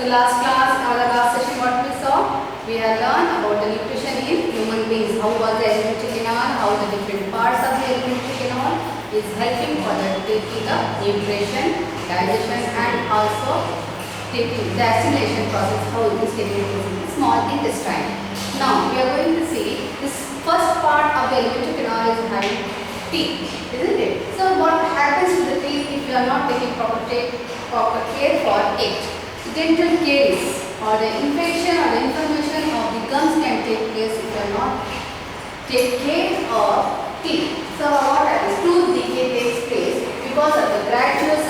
So last class, our last session, what we saw, we have learned about the nutrition in human beings. How was the alimentary canal, how the different parts of the alimentary canal is helping for the taking the nutrition, digestion, and also taking the assimilation process, how it is taking place in the small intestine. Now we are going to see this first part of the alimentary canal is having teeth, isn't it? So what happens to the teeth if you are not taking proper care for it? Dental caries or the infection or the inflammation of the gums can take place if you are not take care of teeth. So what happens? Tooth decay takes place because of the gradual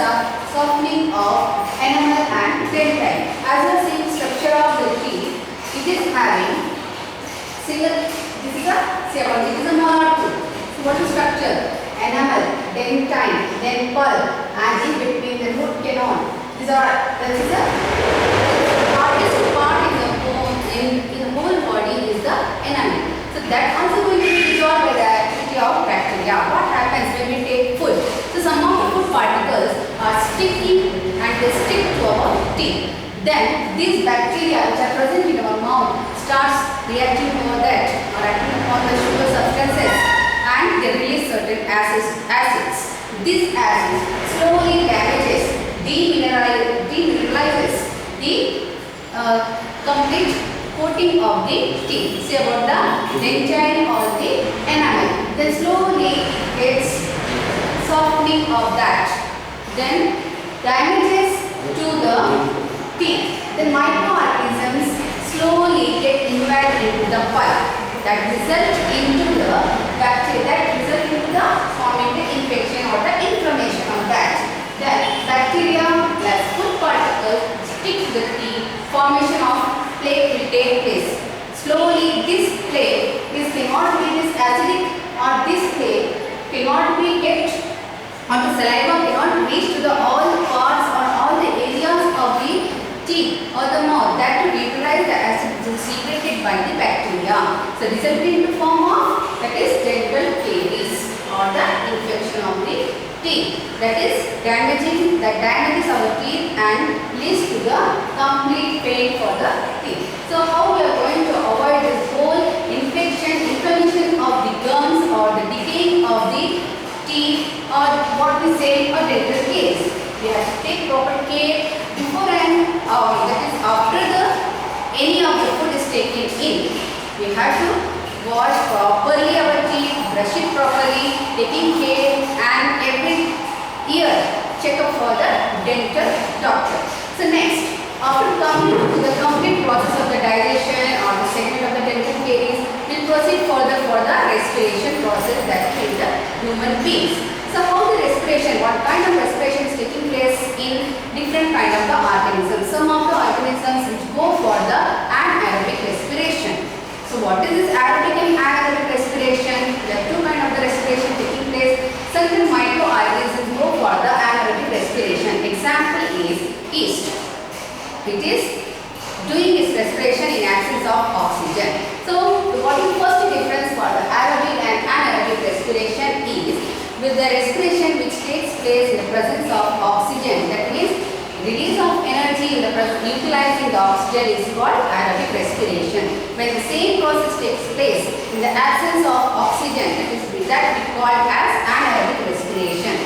softening of enamel and dentine. As a same structure of the teeth, it is having single. This is a molar tooth. So what is structure? Enamel, dentine, then pulp, and in between the root canal. This is the hardest part in the whole body is the enamel. So that also going to be dissolved by the activity of bacteria. What happens when we take food? So some of the food particles are sticky and they stick to our teeth. Then these bacteria which are present in our mouth starts reacting over that or acting upon the sugar substances and they release certain acids. These acids slowly damages, demineralizes the complete coating of the teeth. Say about the dentine or the enamel. Then slowly gets softening of that. Then damages to the teeth. Then microorganisms slowly get invited into the pulp. That result into the bacteria. That result into the forming the infection or the inflammation of that. Then bacteria plus food particles stick to the teeth. Formation of plaque will take place. Slowly this plaque, this cannot be this acidic or this plaque cannot be kept or the saliva cannot reach to the all parts or all the areas of the teeth or the mouth that to neutralize the acid which is secreted by the bacteria. So resulting in the form of that is dental caries or the infection of the teeth. That is damages our teeth and leads to the complete pain for the teeth. So how we are going to avoid this whole inflammation of the gums or the decaying of the teeth or what we say or dental caries. We have to take proper care before and that is after any of the food is taken in. We have to wash properly our teeth, brush it properly, taking care and every year check up for the dental doctor. So next, after coming to the complete process of the digestion or the segment of the dental caries, we'll proceed further for the respiration process that is in the human beings. So how the respiration, what kind of respiration is taking place in different kind of the organisms. Some of the organisms which go for the anaerobic respiration. So what is this aerobic and anaerobic respiration? There are two kinds of the respiration taking place. Certain microorganisms go for the anaerobic respiration. Example is yeast. It is doing its respiration in absence of oxygen. So what is the first difference for the aerobic and anaerobic respiration is with the respiration which takes place in the presence of oxygen. That means release of energy in the utilizing the oxygen is called aerobic respiration. When the same process takes place in the absence of oxygen, that we call as anaerobic respiration.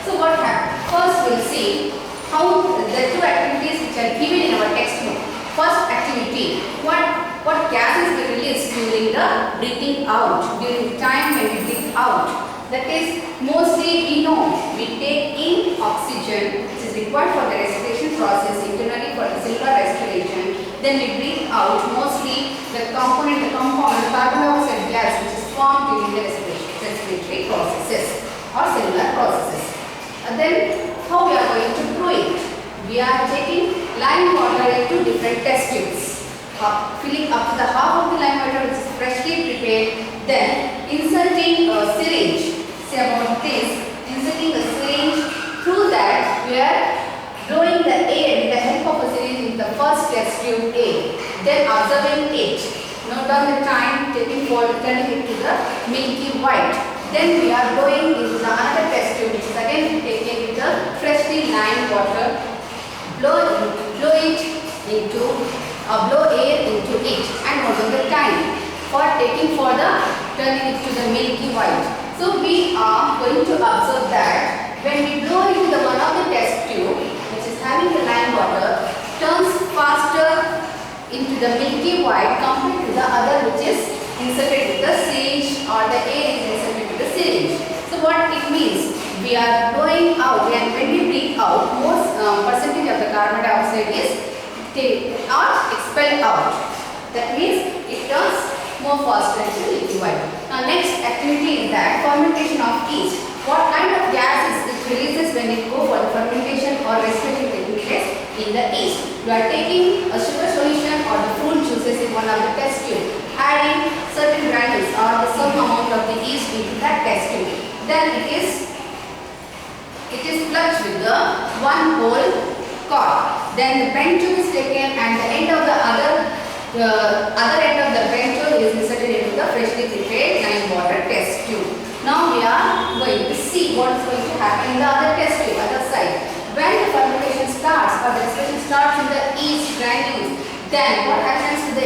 So what happens? First we'll see how the two activities which are given in our textbook. First activity, what gases we release during the breathing out, during the time when we breathe out. That is mostly we know we take in oxygen which is required for the respiration process internally for the cellular respiration. Then we breathe out mostly the compound carbon dioxide gas which is formed during the respiratory processes or cellular processes. And then how we are going to do it? We are taking lime water into different test tubes. Filling up to the half of the lime water which is freshly prepared. Then inserting a syringe. Say about this, inserting a syringe. Through that we are blowing the air with the help of a syringe in the first test tube A. Then observing it. Note down the time, taking forward, turning it to the milky white. Then we are blowing into the another test tube which is again taken with the freshly lime water. Blow it into blow air into it, and what is the time for taking for the turning it to the milky white. So we are going to observe that when we blow into the one of the test tube which is having the lime water turns faster into the milky white compared to the other which is inserted with the syringe, or the air is inserted with the syringe. So what it means, we are blowing out, and when we breathe out, more percentage of the carbon dioxide is expelled out. That means it turns more faster into milky white. Now next activity is that fermentation of yeast. What kind of gases it releases when it go for the fermentation or respiratory techniques in the yeast? You are taking a sugar solution or the fruit juices in one of the test tube, adding certain granules or the some amount of the yeast into that test tube. Then it is flushed with the one whole cork. Then the bent tube is taken, and the end of the other end of the bent tube is inserted into the freshly prepared lime water test tube. Now we are going to see what is going to happen in the other test tube, other side. When the fermentation starts, or the respiration starts in the yeast granules, then what happens to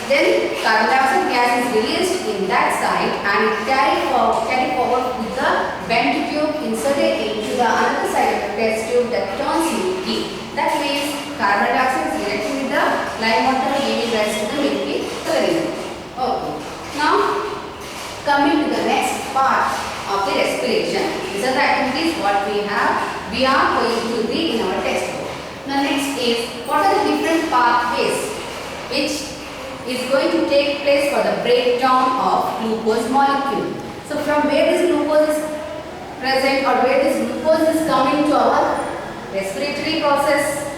then carbon dioxide gas is released in that side, and it carried forward with the bent tube inserted into the another side of the test tube that turns milky. That means carbon dioxide is reacting with the lime water, giving rise to the milky coloring. Okay. Now coming to the next part of the respiration. These are the activities what we are going to read in our textbook. Now next is, what are the different pathways which is going to take place for the breakdown of glucose molecule. So from where this glucose is present, or where this glucose is coming to our respiratory process.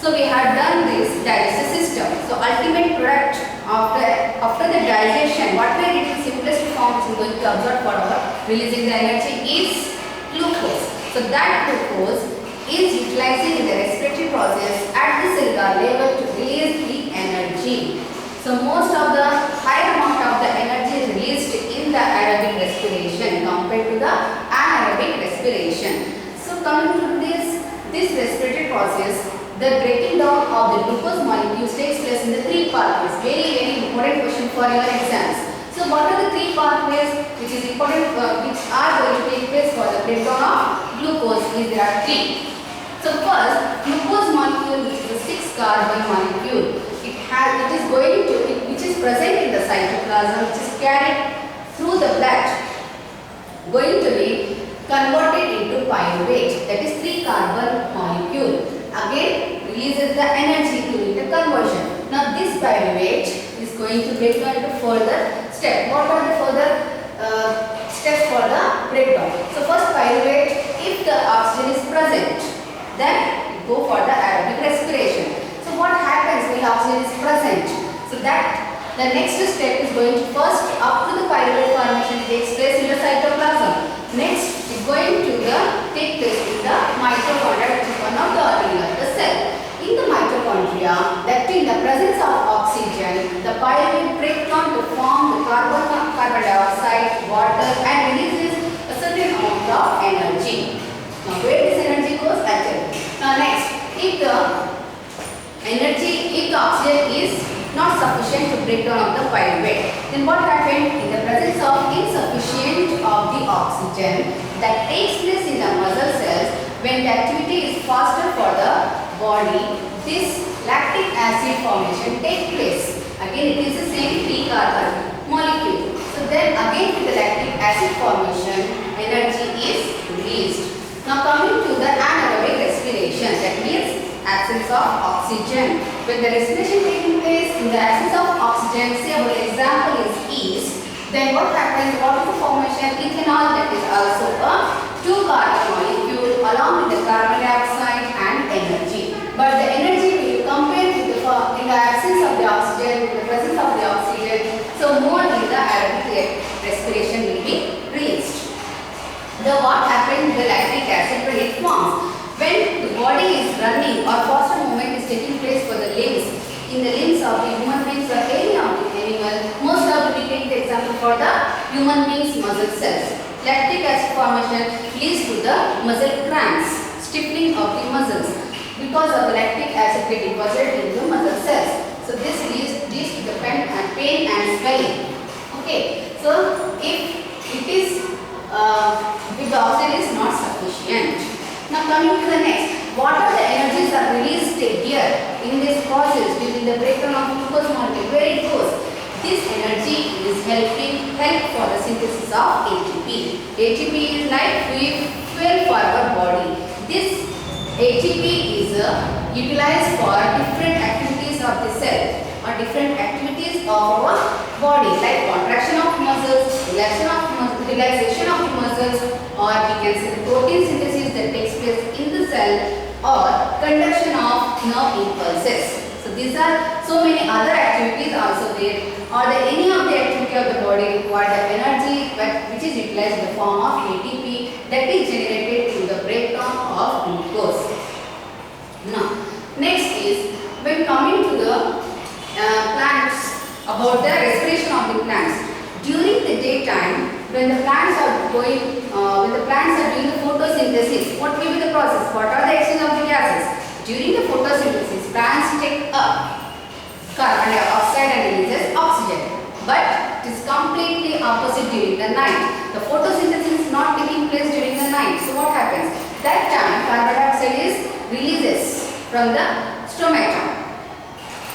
So we have done this digestive system. So ultimate product after the digestion, whatever it is simplest form is going to absorb for our releasing the energy is glucose. So that glucose is utilizing in the respiratory process at the cellular level to release the energy. So most of the higher amount of the energy is released in the aerobic respiration compared to the anaerobic respiration. So coming to this respiratory process, the breaking down of the glucose molecules takes place in the three pathways. Very important question for your exams. So what are the three pathways which is important, which are going to take place for the breakdown of glucose? There are three. So first, glucose molecule, which is a 6-carbon molecule, which is present in the cytoplasm, which is carried through the blood, going to be converted into pyruvate, that is 3-carbon molecule. Again releases the energy during the conversion. Now this pyruvate is going to break down into further steps. What are the further steps for the breakdown? So first, pyruvate, if the oxygen is present, then it go for the aerobic respiration. So what happens when oxygen is present? So that the next step is going to first up to the pyruvate formation takes place in the cytoplasm. Next is going to take place in the mitochondria, which is one of the organelle of the cell. In the mitochondria, that in the presence of oxygen, the pyruvate breaks down to form the carbon dioxide, water, and releases a certain amount of energy. Now where this energy goes? Actually. Now next, if the oxygen is not sufficient to break down of the pyruvate, then what happened? In the presence of insufficient of the oxygen that takes place in the muscle cells, when the activity is faster for the body, this lactic acid formation takes place. Again, it is the same 3-carbon molecule. So then again with the lactic acid formation, energy is released. Now coming to the anaerobic respiration, that means absence of oxygen. When the respiration taking place in the absence of oxygen, say our example is yeast, then what happens? What is the formation? Ethanol, that is also a 2-carbon molecule along with the carbon dioxide and energy. But the energy will compare with in the absence of the oxygen, with the presence of the oxygen, so more in the aerobic respiration will be released. What happens? The lactic acid when it forms. When the body is running or faster movement is taking place for the limbs, in the limbs of the human beings or any of the animal, most of we take the example for the human beings muscle cells. Lactic acid formation leads to the muscle cramps, stiffening of the muscles. Because because of the lactic acid get deposited into muscle cells. So this leads to the pain and swelling. Okay. So if it is if the oxygen is not sufficient. Now coming to the next, what are the energies are released here in this process during the breakdown of glucose molecule? Where it goes? This energy is help for the synthesis of ATP. ATP is like fuel for our body. This ATP is utilized for different activities of the cell or different activities of our body, like contraction of muscles, relaxation of the muscles, or we can say the protein synthesis that takes place in the cell, or conduction of nerve impulses. So these are so many other activities also there, or any of the activity of the body require the energy which is utilized in the form of ATP that is generated through the breakdown of glucose. Now next is, when coming to the plants, about the respiration of the plants. During the daytime, when the plants are doing the photosynthesis, what will be the process? What are the exchange of the gases? During the photosynthesis, plants take up carbon dioxide and releases oxygen. But it is completely opposite during the night. The photosynthesis is not taking place during the night. So what happens? That time carbon dioxide is releases from the stomata.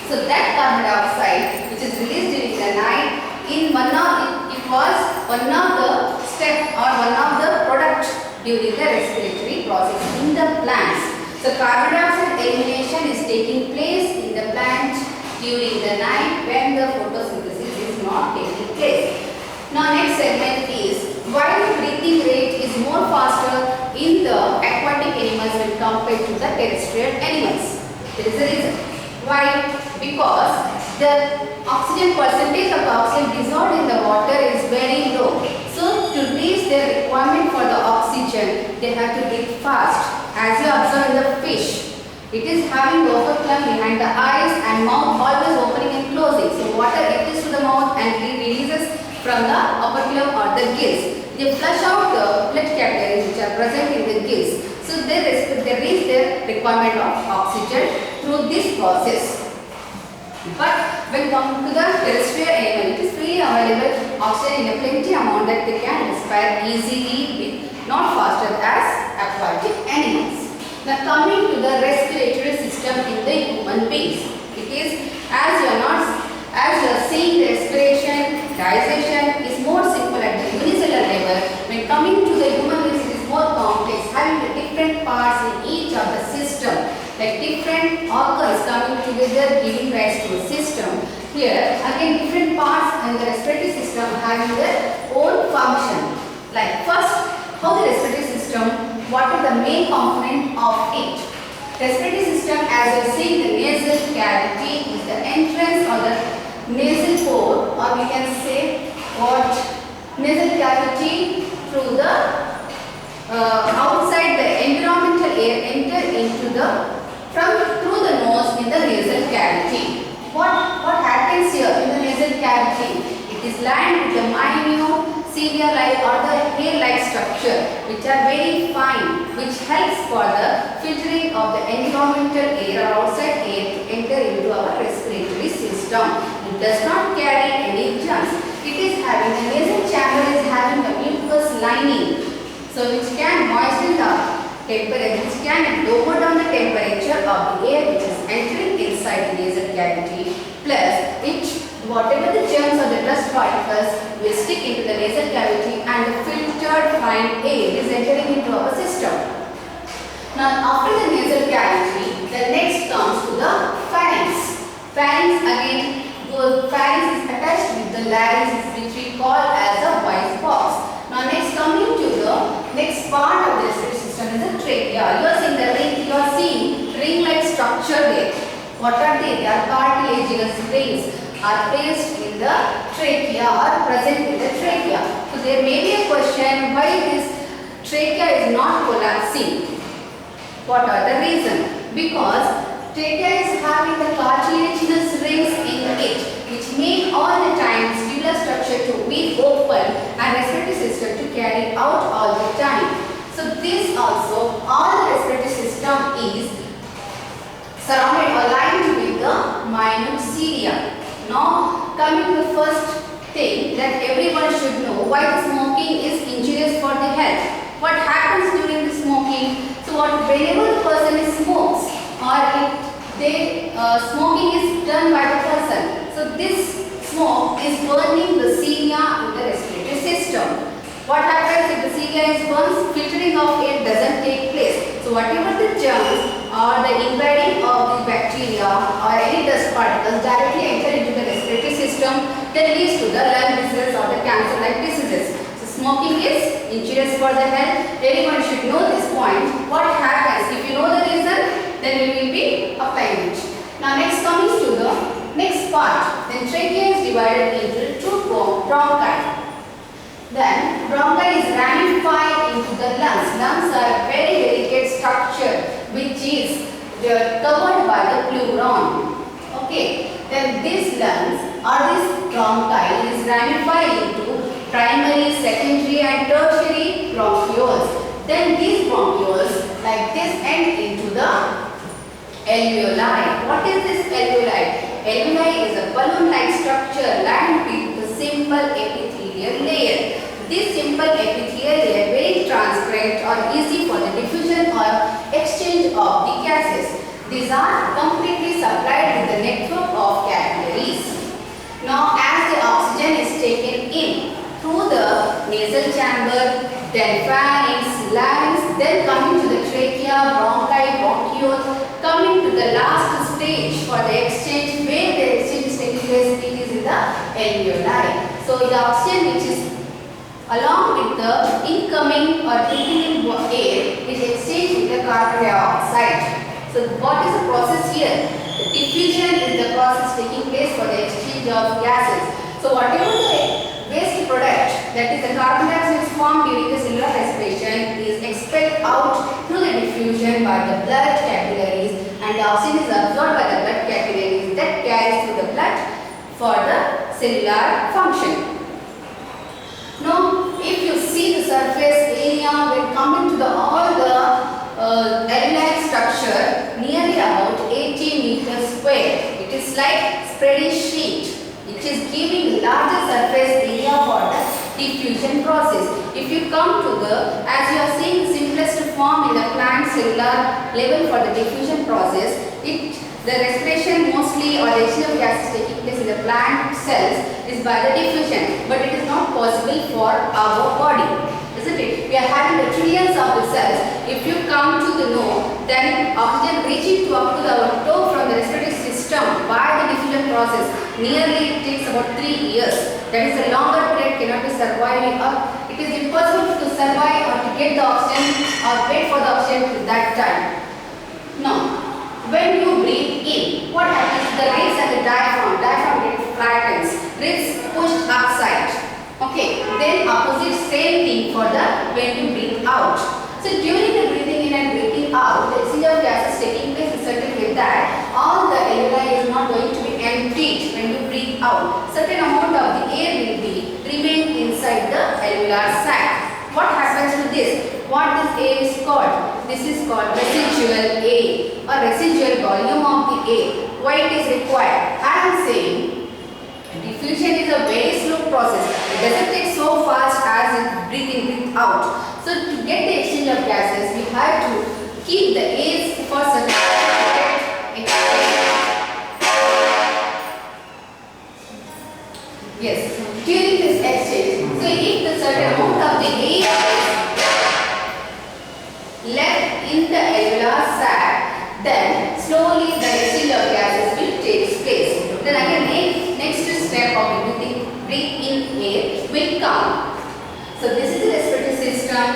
So that carbon dioxide which is released during the night, it was one of the step or one of the product during the respiratory process in the plants. So carbon dioxide elimination is taking place in the plant during the night when the photosynthesis is not taking place. Now next segment is, why the breathing rate is more faster in the aquatic animals when compared to the terrestrial animals. There is a reason. Why? Because the oxygen percentage of the oxygen dissolved in the water is very low. So to reach their requirement for the oxygen, they have to breathe fast. As you observe in the fish, it is having the upper plum behind the eyes and mouth always opening and closing. So water enters to the mouth and releases from the upper plum or the gills. They flush out the blood capillaries which are present in the gills. So they reach their requirement of oxygen through this process. But when come to the terrestrial animal, it is freely available oxygen in a plenty amount that they can respire easily, not faster as aquatic animals. Now coming to the respiratory system in the human beings, it is as you are seeing, the respiration, digestion is more simple at the unicellular level. When coming to the human beings, it is more complex, having the different parts in each of the system. Like different organs coming together giving rise to a system. Here again different parts in the respiratory system having their own function. Like first, how the respiratory system, what are the main component of it? Respiratory system, as you see, the nasal cavity is the entrance or the nasal pore, or we can say what nasal cavity through the outside the environmental air enter into the through the nose in the nasal cavity. What happens here in the nasal cavity? It is lined with the minute cilia-like or the hair-like structure which are very fine, which helps for the filtering of the environmental air or outside air to enter into our respiratory system. It does not carry any germs. It is having the nasal chamber is having a mucus lining, so which can moisten the temperature, which can lower down the temperature of the air which is entering inside the nasal cavity, plus which whatever the germs or the dust particles will stick into the nasal cavity and the filtered fine air is entering into our system. Now after the nasal cavity, the next comes to the pharynx. Pharynx again, the pharynx is attached with the larynx which we call as a voice box. Now next coming to the next part of the respiratory system is the trachea. You are seeing ring-like structure there. What are they? They are cartilaginous rings are placed in the trachea or present in the trachea. So there may be a question, why this trachea is not collapsing? What are the reasons? Because trachea is having the cartilaginous rings in it, which make all the time tubular structure to be open and respiratory system to carry out all the time. So this also, all the respiratory system is surrounded or lined with the minute cilia. Now coming to the first thing that everyone should know, why the smoking is injurious for the health. What happens during the smoking? So whenever the person smokes or smoking is done by the person, so this smoke is burning the cilia in the respiratory system. What happens if the cilia is burned? Filtering of air doesn't take place. So whatever the germs or the invading of the bacteria or any dust particles directly enter into the respiratory system, that leads to the lung diseases or the cancer-like diseases. So smoking is injurious for the health. Everyone should know this point. What happens if you know the reason? Then you will be applying it. Now next comes to the next part. Then trachea is divided into two bronchi. Then bronchi is ramified into the lungs. Lungs are very delicate structure which is covered by the pleuron. Okay. Then these lungs or this bronchi is ramified into primary, secondary and tertiary bronchioles. Then these bronchioles like this end into the alveoli. What is this alveoli? Alveoli is a balloon-like structure lined with the simple epithelial layer. This simple epithelial layer very transparent or easy for the diffusion or exchange of the gases. These are completely supplied with the network of capillaries. Now as the oxygen is taken in through the nasal chamber, then pharynx, larynx, then coming to the trachea, bronchi, bronchioles, coming to the last stage for the exchange, where the exchange is taking place, it is in the alveoli. So the oxygen which is along with the incoming or taking in air is exchanged with the carbon dioxide. So what is the process here? The diffusion is the process taking place for the exchange of gases. So whatever the waste product, that is the carbon dioxide is formed during the cellular respiration, is expelled out through the diffusion by the blood capillaries, and the oxygen is absorbed by the blood capillaries that carries through the blood for the cellular function. Now, if you see the surface area when coming to the all the alveoli structure, nearly about 80 meters square. It is like spreading sheet. It is giving larger surface area for the diffusion process. If you come to the, as you are seeing the simplest form in the plant cellular level for the diffusion process, the respiration mostly or the exchange of gases taking place in the plant cells is by the diffusion, but it is not possible for our body, isn't it? We are having the trillions of the cells. If you come to the know, then oxygen reaching to up to our toe from the respiratory system by the diffusion process, nearly it takes about 3 years. That is a longer period cannot be surviving up. It is impossible to survive or to get the oxygen or wait for the oxygen to that time. Now, when you breathe in, what happens? The ribs and the diaphragm gets flattens, ribs pushed upside. Okay, then opposite same thing for the when you breathe out. So during the breathing in and breathing out, the exchange of gases taking place is certain with that all the alveoli is not going to be emptied when you breathe out. Certain amount of the air will be remain inside the alveolar sac. What happens to this? What this air is called? This is called residual air or residual volume of the air. Why it is required? I am saying diffusion is a very slow process. It doesn't take so fast as breathing, breathe out. So to get the exchange of gases, we have to keep the air for certain yes, during this exchange. So if the certain amount of the air is left in the alveolar sac, then slowly the exchange of gases will take place. Then again next step of breathe in air will come. So this is the respiratory system.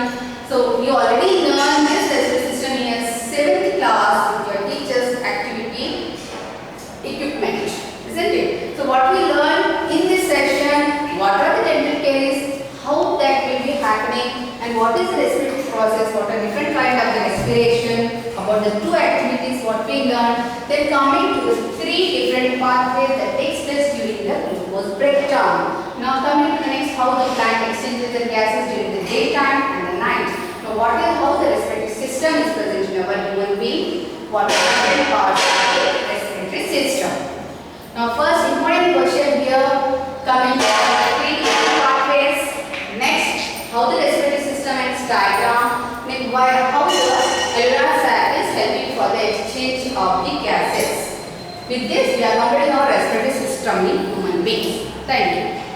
So you already learned this respiratory system in your 7th class with your teacher's activity equipment, isn't it? So what we learned in this session, what are the dental caries, how that will be happening, and what is the respiratory process, what are different kinds of the respiration, about the 2 activities what we learned, then coming to the 3 different pathways that takes place during the glucose breakdown. Now coming to the next, how the plant exchanges the gases during the daytime and the night. Now how the respiratory system is present in our human being, what are the different parts Now first important question here coming from breathing pathways. Next, how the respiratory system and its diagram. Then how the alveolar sac is helping for the exchange of the gases. With this, we are completing our respiratory system in human beings. Thank you.